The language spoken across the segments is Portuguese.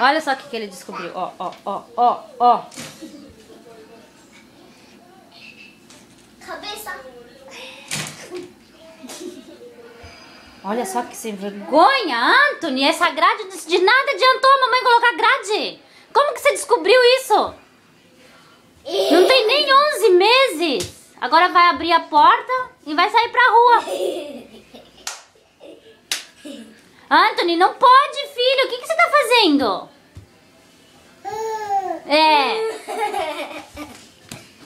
Olha só o que ele descobriu. Ó, ó, ó, ó, ó. Cabeça. Olha só que sem vergonha, Anthony. Essa grade de nada adiantou a mamãe colocar grade. Como que você descobriu isso? Não tem nem 11 meses. Agora vai abrir a porta e vai sair pra rua. Anthony, não pode, filho. O que você tá fazendo?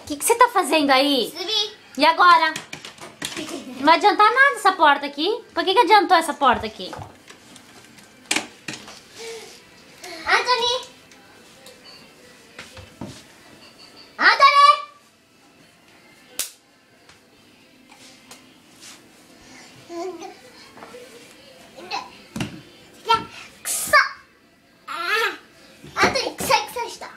O que você tá fazendo aí? Subi. E agora? Não vai adiantar nada essa porta aqui. Por que adiantou essa porta aqui? Anthony. Anthony. Anthony, ksaした。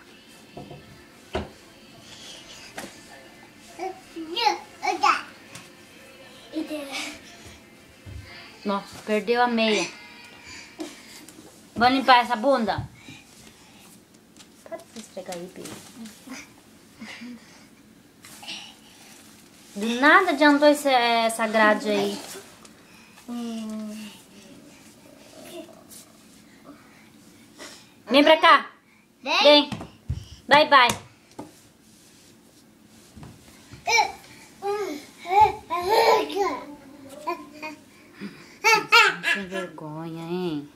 Nossa, perdeu a meia. Vamos limpar essa bunda? Para de esfregar aí, Bi. Do nada adiantou essa grade aí. Vem pra cá. Vem. Bye, bye. Sem vergonha, hein?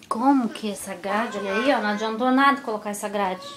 Como que essa grade? Olha aí, ó, não adiantou nada colocar essa grade.